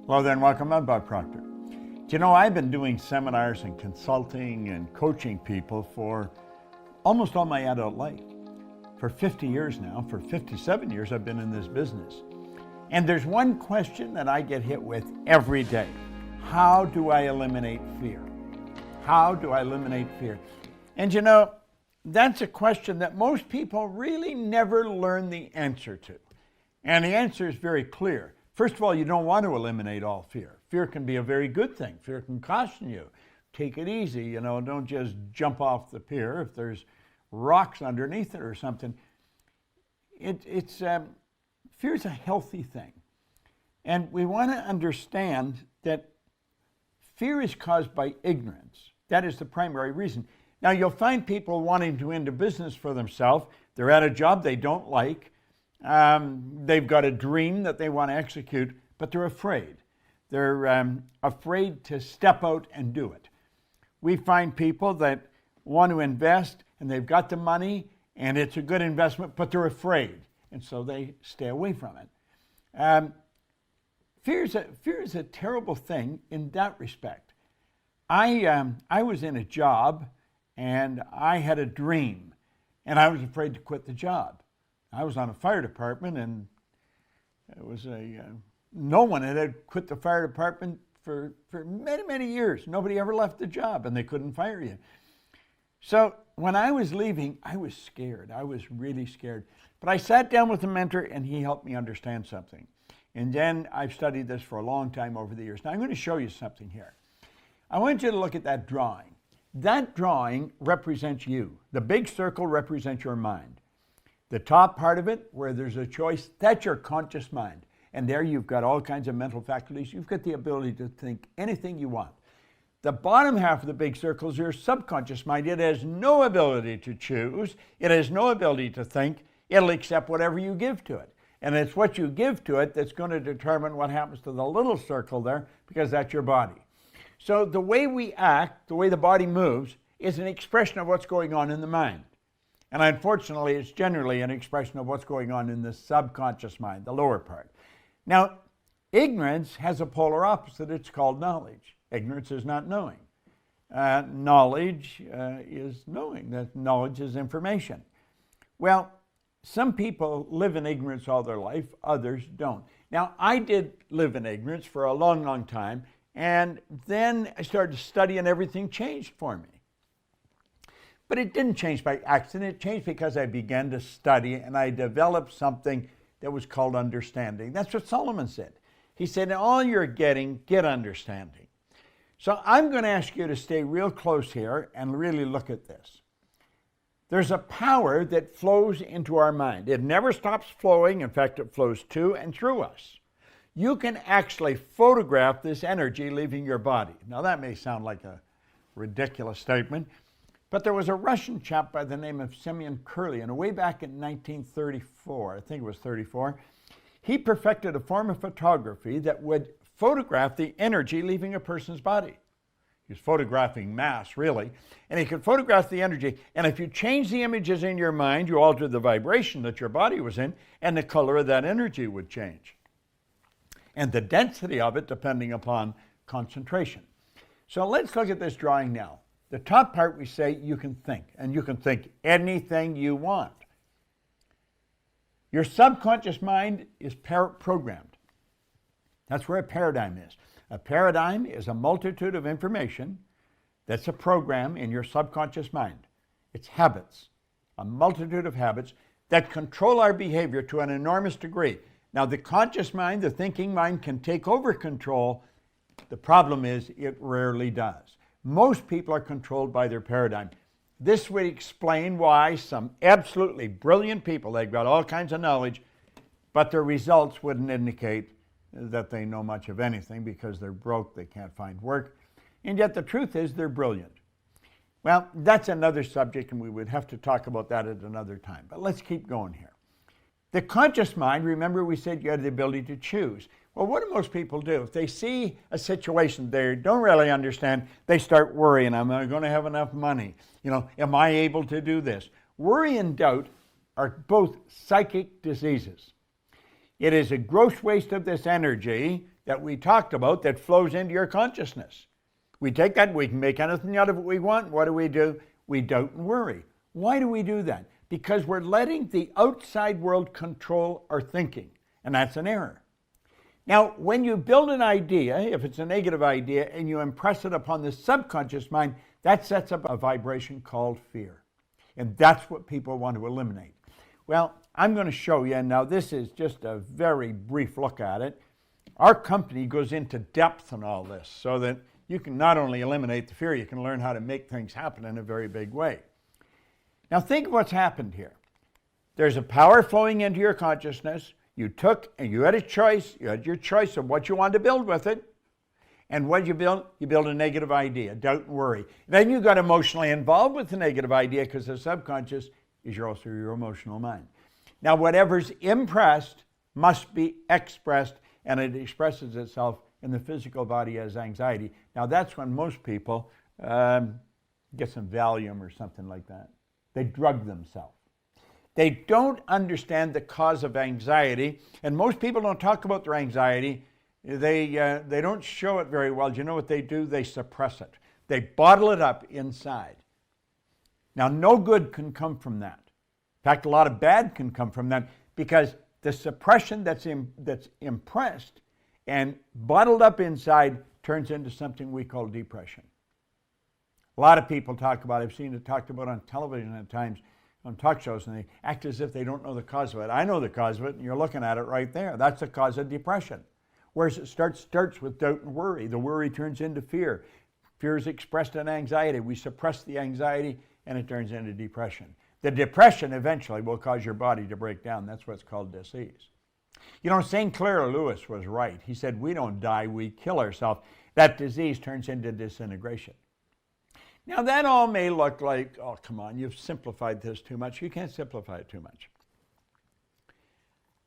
Hello there and welcome. I'm Bob Proctor. Do you know, I've been doing seminars and consulting and coaching people for almost all my adult life. For 50 years now, for 57 years I've been in this business. And there's one question that I get hit with every day. How do I eliminate fear? How do I eliminate fear? And you know, that's a question that most people really never learn the answer to. And the answer is very clear. First of all, you don't want to eliminate all fear. Fear can be a very good thing. Fear can caution you. Take it easy, you know, don't just jump off the pier if there's rocks underneath it or something. Fear is a healthy thing. And we want to understand that fear is caused by ignorance. That is the primary reason. Now, you'll find people wanting to enter business for themselves. They're at a job they don't like. They've got a dream that they want to execute, but they're afraid. They're afraid to step out and do it. We find people that want to invest and they've got the money and it's a good investment, but they're afraid, and so they stay away from it. Fear is a terrible thing in that respect. I was in a job and I had a dream and I was afraid to quit the job. I was on a fire department, and it was no one had quit the fire department for many, many years. Nobody ever left the job, and they couldn't fire you. So when I was leaving, I was scared. I was really scared. But I sat down with a mentor, and he helped me understand something. And then I've studied this for a long time over the years. Now I'm going to show you something here. I want you to look at that drawing. That drawing represents you. The big circle represents your mind. The top part of it, where there's a choice, that's your conscious mind. And there you've got all kinds of mental faculties. You've got the ability to think anything you want. The bottom half of the big circle is your subconscious mind. It has no ability to choose. It has no ability to think. It'll accept whatever you give to it. And it's what you give to it that's going to determine what happens to the little circle there, because that's your body. So the way we act, the way the body moves, is an expression of what's going on in the mind. And unfortunately, it's generally an expression of what's going on in the subconscious mind, the lower part. Now, ignorance has a polar opposite. It's called knowledge. Ignorance is not knowing. Knowledge is knowing. That knowledge is information. Well, some people live in ignorance all their life. Others don't. Now, I did live in ignorance for a long, long time. And then I started studying, and everything changed for me. But it didn't change by accident. It changed because I began to study and I developed something that was called understanding. That's what Solomon said. He said, in all you're getting, get understanding. So I'm going to ask you to stay real close here and really look at this. There's a power that flows into our mind. It never stops flowing. In fact, it flows to and through us. You can actually photograph this energy leaving your body. Now that may sound like a ridiculous statement, but there was a Russian chap by the name of Semyon Kurly, and way back in 1934, I think it was 34, he perfected a form of photography that would photograph the energy leaving a person's body. He was photographing mass, really, and he could photograph the energy, and if you change the images in your mind, you alter the vibration that your body was in, and the color of that energy would change. And the density of it depending upon concentration. So let's look at this drawing now. The top part, we say you can think, and you can think anything you want. Your subconscious mind is programmed. That's where a paradigm is. A paradigm is a multitude of information that's a program in your subconscious mind. It's habits, a multitude of habits that control our behavior to an enormous degree. Now, the conscious mind, the thinking mind, can take over control. The problem is it rarely does. Most people are controlled by their paradigm. This would explain why some absolutely brilliant people, they've got all kinds of knowledge, but their results wouldn't indicate that they know much of anything because they're broke, they can't find work, and yet the truth is they're brilliant. Well, that's another subject, and we would have to talk about that at another time, but let's keep going here. The conscious mind, remember we said you had the ability to choose. Well, what do most people do? If they see a situation they don't really understand, they start worrying. Am I going to have enough money? You know, am I able to do this? Worry and doubt are both psychic diseases. It is a gross waste of this energy that we talked about that flows into your consciousness. We take that, we can make anything out of it we want. What do? We doubt and worry. Why do we do that? Because we're letting the outside world control our thinking, and that's an error. Now, when you build an idea, if it's a negative idea, and you impress it upon the subconscious mind, that sets up a vibration called fear. And that's what people want to eliminate. Well, I'm going to show you, and now this is just a very brief look at it. Our company goes into depth on all this so that you can not only eliminate the fear, you can learn how to make things happen in a very big way. Now think of what's happened here. There's a power flowing into your consciousness. You took and you had a choice. You had your choice of what you wanted to build with it. And what did you build? You build a negative idea, doubt and worry. Then you got emotionally involved with the negative idea because the subconscious is also your emotional mind. Now whatever's impressed must be expressed, and it expresses itself in the physical body as anxiety. Now that's when most people get some Valium or something like that. They drug themselves. They don't understand the cause of anxiety, and most people don't talk about their anxiety. They don't show it very well. Do you know what they do? They suppress it. They bottle it up inside. Now, no good can come from that. In fact, a lot of bad can come from that because the suppression that's impressed and bottled up inside turns into something we call depression. A lot of people talk about, I've seen it talked about on television at times, on talk shows, and they act as if they don't know the cause of it. I know the cause of it, and you're looking at it right there. That's the cause of depression. Whereas it starts with doubt and worry. The worry turns into fear. Fear is expressed in anxiety. We suppress the anxiety, and it turns into depression. The depression eventually will cause your body to break down. That's what's called disease. You know, St. Clair Lewis was right. He said, we don't die, we kill ourselves. That disease turns into disintegration. Now that all may look like, oh, come on, you've simplified this too much. You can't simplify it too much.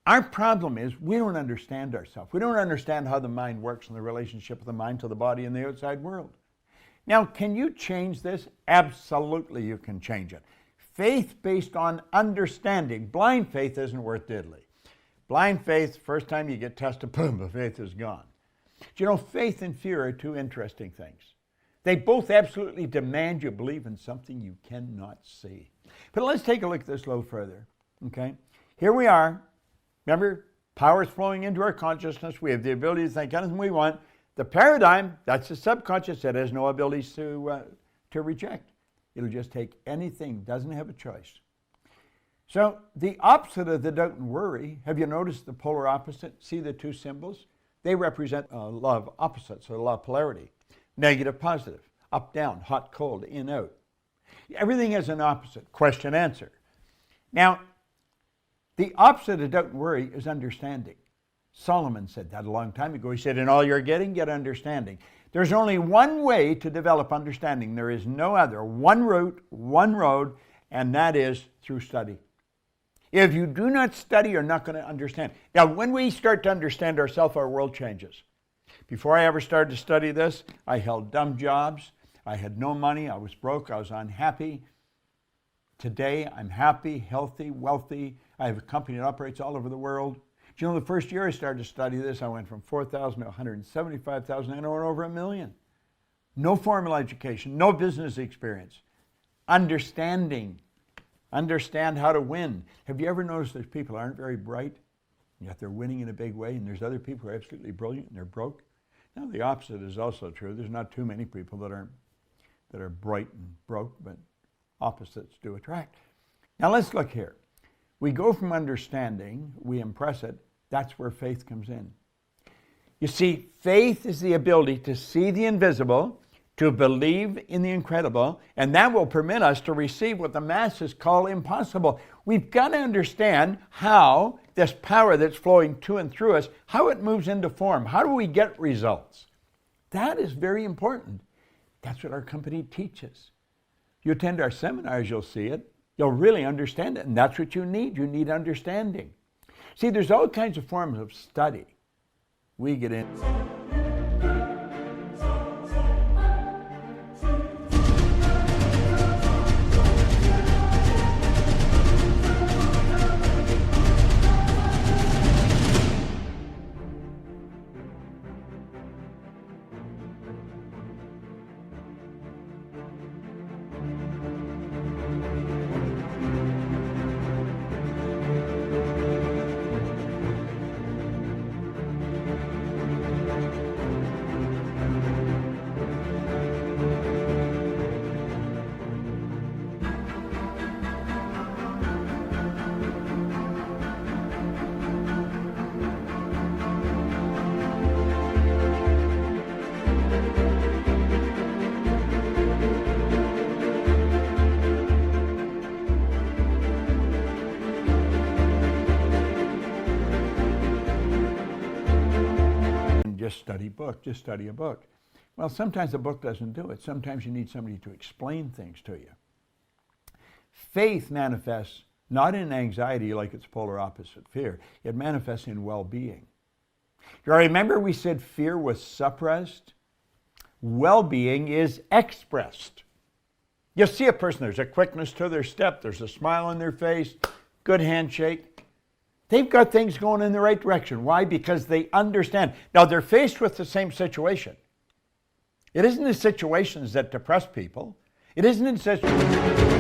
Our problem is we don't understand ourselves. We don't understand how the mind works and the relationship of the mind to the body and the outside world. Now, can you change this? Absolutely you can change it. Faith based on understanding. Blind faith isn't worth diddly. Blind faith, first time you get tested, boom, the faith is gone. Do you know, faith and fear are two interesting things. They both absolutely demand you believe in something you cannot see. But let's take a look at this a little further, okay? Here we are. Remember, power is flowing into our consciousness. We have the ability to think anything we want. The paradigm, that's the subconscious. It has no abilities to reject. It'll just take anything, doesn't have a choice. So the opposite of the doubt and worry, have you noticed the polar opposite? See the two symbols? They represent a law of opposites, or a law of polarity. Negative, positive, up, down, hot, cold, in, out. Everything has an opposite, question, answer. Now, the opposite of doubt and worry is understanding. Solomon said that a long time ago. He said, in all you're getting, get understanding. There's only one way to develop understanding. There is no other. One route, one road, and that is through study. If you do not study, you're not going to understand. Now, when we start to understand ourselves, our world changes. Before I ever started to study this, I held dumb jobs. I had no money. I was broke. I was unhappy. Today, I'm happy, healthy, wealthy. I have a company that operates all over the world. Do you know, the first year I started to study this, I went from 4,000 to 175,000, and I went over 1 million. No formal education, no business experience. Understanding. Understand how to win. Have you ever noticed that people aren't very bright, yet they're winning in a big way, and there's other people who are absolutely brilliant and they're broke? Now, the opposite is also true. There's not too many people that are bright and broke, but opposites do attract. Now, let's look here. We go from understanding, we impress it, that's where faith comes in. You see, faith is the ability to see the invisible, to believe in the incredible, and that will permit us to receive what the masses call impossible. We've got to understand how this power that's flowing to and through us, how it moves into form. How do we get results? That is very important. That's what our company teaches. You attend our seminars, you'll see it. You'll really understand it, and that's what you need. You need understanding. See, there's all kinds of forms of study. We get in. just study book, just study a book. Well, sometimes a book doesn't do it. Sometimes you need somebody to explain things to you. Faith manifests not in anxiety like its polar opposite, fear. It manifests in well-being. Do you remember we said fear was suppressed? Well-being is expressed. You see a person, there's a quickness to their step, there's a smile on their face, good handshake. They've got things going in the right direction. Why? Because they understand. Now, they're faced with the same situation. It isn't the situations that depress people. It isn't in situations.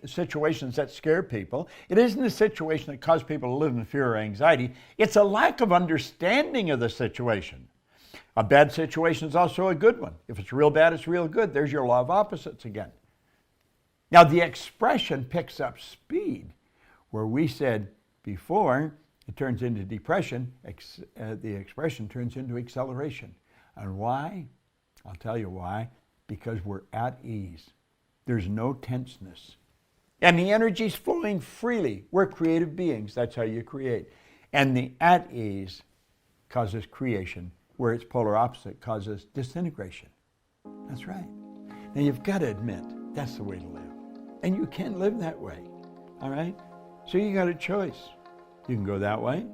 Situations that scare people. It isn't a situation that causes people to live in fear or anxiety. It's a lack of understanding of the situation. A bad situation is also a good one. If it's real bad, it's real good. There's your law of opposites again. Now, the expression picks up speed. Where we said before, it turns into depression, the expression turns into acceleration. And why? I'll tell you why. Because we're at ease. There's no tenseness. And the energy's flowing freely. We're creative beings. That's how you create. And the at ease causes creation, where its polar opposite causes disintegration. That's right. Now you've got to admit, that's the way to live. And you can live that way. All right? So you got a choice. You can go that way,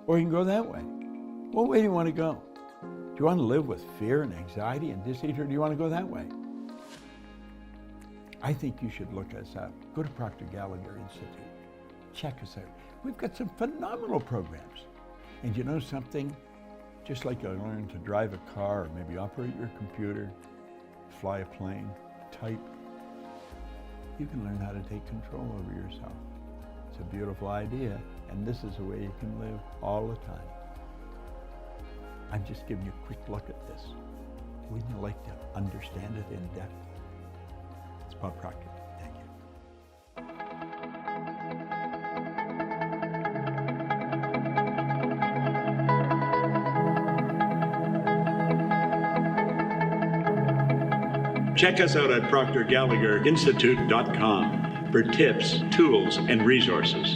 or you can go that way. What way do you want to go? Do you want to live with fear and anxiety and disease, or do you want to go that way? I think you should look us up. Go to Proctor Gallagher Institute. Check us out. We've got some phenomenal programs. And you know something? Just like you learn to drive a car, or maybe operate your computer, fly a plane, type, you can learn how to take control over yourself. It's a beautiful idea, and this is a way you can live all the time. I'm just giving you a quick look at this. Wouldn't you like to understand it in depth? It's Bob Proctor. Thank you. Check us out at ProctorGallagherInstitute.com for tips, tools, and resources.